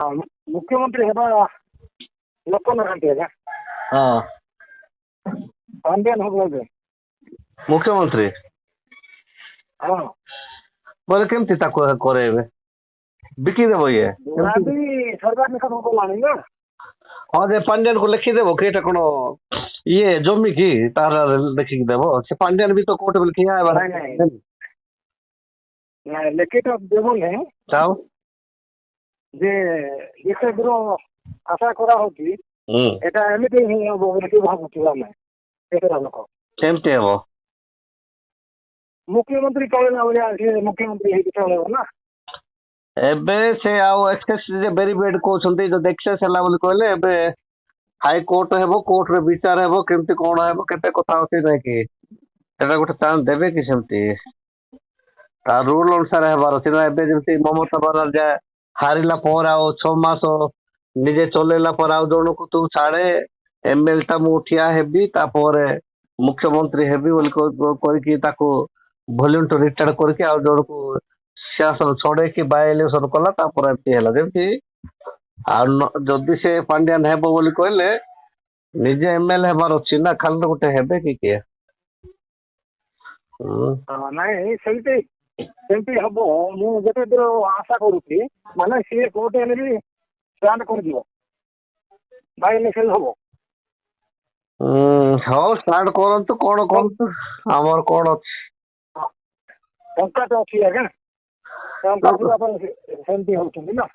ମୁଖ୍ୟମନ୍ତ୍ରୀ ହେବା ଲୋକ ନାହାନ୍ତି ଆଜ୍ଞା। ହଁ ପାଣ୍ଡିଆନ ହବ ଏବେ। ମୁଖ୍ୟମନ୍ତ୍ରୀ ହଁ ବୋଲେ କେମିତି ତାକୁ କରେଇବେ? ବିକିଦେବ ଇଏ? ବି ସରକାର ନିକଟ କଲାଣି ନା। ହଁ ଯେ ପାଣ୍ଡିଆନକୁ ଲେଖିଦେବ କି ଏଇଟା କଣ ଇଏ ଜମି କି ତାର ଲେଖିକି ଦେବ। ସେ ପାଣ୍ଡିଆନ ବି ତ କୋର୍ଟ ବୋଲି ଠିଆ ହେବାର ନାଇଁ ଲେଖିତ ଦେବ ନାହିଁ ଚାଉ ଯେ ଯେତେ ଦୂର ଆଶା କରାହଉଛି ଏଟା ଏମିତି ହିଁ ହବ ବୋଲି ଭାବୁଛୁ ଆମେ କେତେଟା ଲୋକ। କେମିତି ହେବ? ମୁଖ୍ୟମନ୍ତ୍ରୀ ଚଳେଇଲା ଭଳିଆ ସିଏ ମୁଖ୍ୟମନ୍ତ୍ରୀ ହେଇକି ଚଳେଇବ ନା। ଏବେ ସେ ଆଉ ଏକ୍ସେସ ଭେରିଫାଇଡ କହୁଛନ୍ତି ଯଦି ଏକ୍ସେସ ହେଲା ବୋଲି କହିଲେ ଏବେ ହାଇକୋର୍ଟ ହେବ, କୋର୍ଟରେ ବିଚାର ହେବ, କେମିତି କଣ ହେବ କେତେ କଥା ଅଛି ନାଇଁ କି ସେଟା ଗୋଟେ ଚାନ୍ସ ଦେବେ କି ସେମିତି ତା ରୁଲ ଅନୁସାରେ ହେବାର ଅଛି ନା। ଏବେ ଯେମିତି ମମତା ବାନାର୍ଜୀ ହାରିଲା ପରେ ଆଉ 6 ମାସ ନିଜେ ଚଲେଇଲା ପରେ ଆଉ ଜଣକୁ ତୁ ଛାଡେ ଏମଏଲ ଟା ମୁଁ ଠିଆ ହେବି ତାପରେ ମୁଖ୍ୟମନ୍ତ୍ରୀ ହେବି ବୋଲି କରିକି ତାକୁ ଭଲ୍ୟୁଣ୍ଟ ରିଟାୟାର୍ଡ କରିକି ଆଉ ଜଣକୁ ସିଆସନ ଛଡେଇକି ବାଇ ଇଲେକ୍ସନ କଲା ତାପରେ ଏମିତି ହେଲା ଯେମିତି ଆଉ ଯଦି ସେ ପାଣ୍ଡିଆନ ହେବ ବୋଲି କହିଲେ ନିଜେ ଏମଏଲ ହେବାର ଅଛି ନା ଖାଲି ଗୋଟେ ହେବେ କି କିଏ? ନାଇଁ ସେମିତି ହବ। ମୁଁ ଯେତେ ଦୂର ଆଶା କରୁଛି ମାନେ ସିଏ କୋର୍ଟ ହେଲେ ବି ଷ୍ଟାଣ୍ଡ କରିଯିବ ବାଇ ଇଲେକ୍ସନ ହବ। ହଉ ଷ୍ଟାର୍ଟ କରନ୍ତୁ କଣ କରନ୍ତୁ ଆମର କଣ ଅଛି। ଟଙ୍କା ତ ଅଛି ଆଜ୍ଞା ଟଙ୍କା ସେମିତି ହଉଛନ୍ତି ନା।